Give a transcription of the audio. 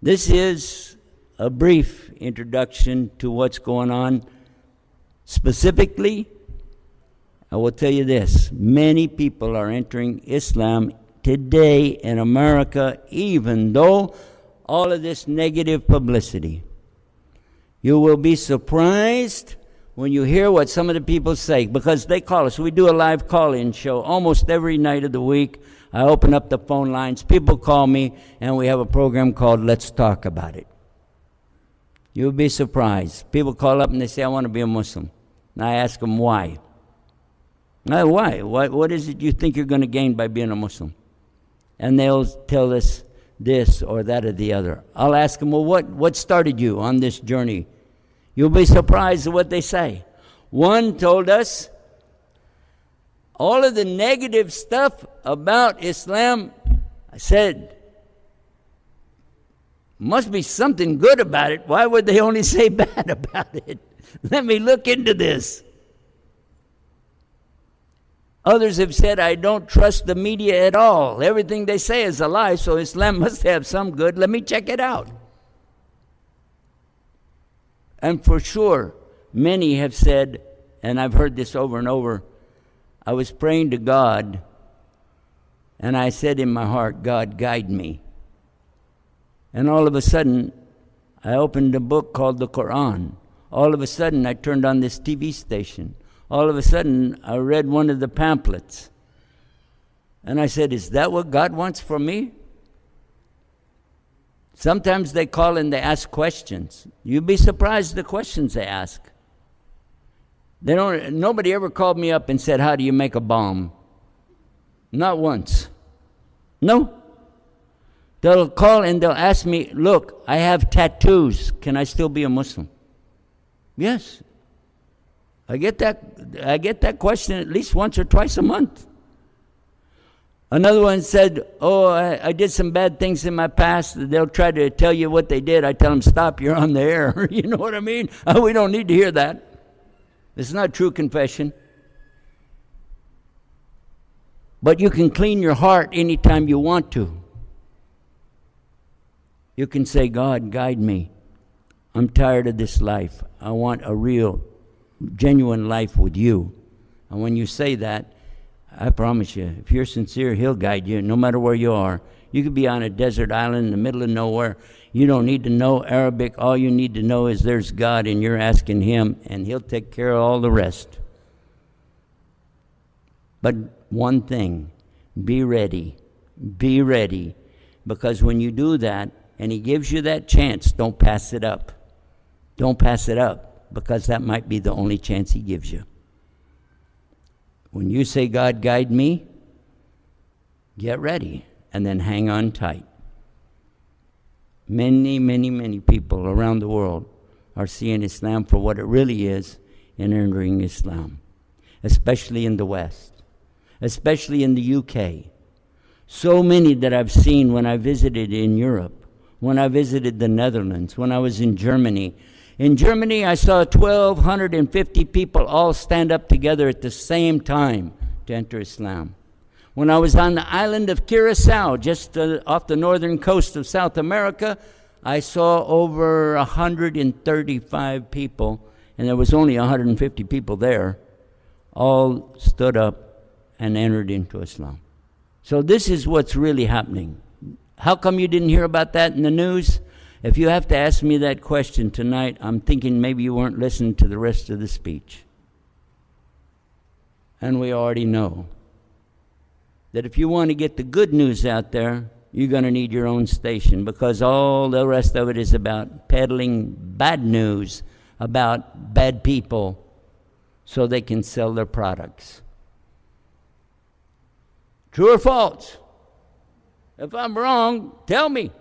This is a brief introduction to what's going on. Specifically, I will tell you this. Many people are entering Islam today in America, even though all of this negative publicity. You will be surprised when you hear what some of the people say, because they call us. We do a live call-in show almost every night of the week. I open up the phone lines. People call me, and we have a program called Let's Talk About It. You'll be surprised. People call up and they say, I want to be a Muslim. And I ask them why. Why? What is it you think you're going to gain by being a Muslim? And they'll tell us this or that or the other. I'll ask them, well, what started you on this journey? You'll be surprised at what they say. One told us, all of the negative stuff about Islam, I said, must be something good about it. Why would they only say bad about it? Let me look into this. Others have said, I don't trust the media at all. Everything they say is a lie, so Islam must have some good. Let me check it out. And for sure, many have said, and I've heard this over and over, I was praying to God, and I said in my heart, God, guide me. And all of a sudden, I opened a book called the Quran. All of a sudden, I turned on this TV station. All of a sudden, I read one of the pamphlets. And I said, is that what God wants from me? Sometimes they call and they ask questions. You'd be surprised the questions they ask. Nobody ever called me up and said, how do you make a bomb? Not once. No. They'll call and they'll ask me, look, I have tattoos. Can I still be a Muslim? Yes. I get that question at least once or twice a month. Another one said, oh, I did some bad things in my past. They'll try to tell you what they did. I tell them, stop, you're on the air. You know what I mean? We don't need to hear that. It's not true confession. But you can clean your heart anytime you want to. You can say, God, guide me. I'm tired of this life. I want a real, genuine life with you. And when you say that, I promise you, if you're sincere, he'll guide you no matter where you are. You could be on a desert island in the middle of nowhere. You don't need to know Arabic. All you need to know is there's God, and you're asking him, and he'll take care of all the rest. But one thing, be ready. Be ready. Because when you do that, and he gives you that chance, don't pass it up. Don't pass it up, because that might be the only chance he gives you. When you say, God, guide me, get ready, and then hang on tight. Many, many, many people around the world are seeing Islam for what it really is and entering Islam, especially in the West, especially in the UK. So many that I've seen when I visited in Europe, when I visited the Netherlands, when I was in Germany. In Germany, I saw 1,250 people all stand up together at the same time to enter Islam. When I was on the island of Curacao, just off the northern coast of South America, I saw over 135 people, and there was only 150 people there, all stood up and entered into Islam. So this is what's really happening. How come you didn't hear about that in the news? If you have to ask me that question tonight, I'm thinking maybe you weren't listening to the rest of the speech. And we already know that if you want to get the good news out there, you're going to need your own station, because all the rest of it is about peddling bad news about bad people so they can sell their products. True or false? If I'm wrong, tell me.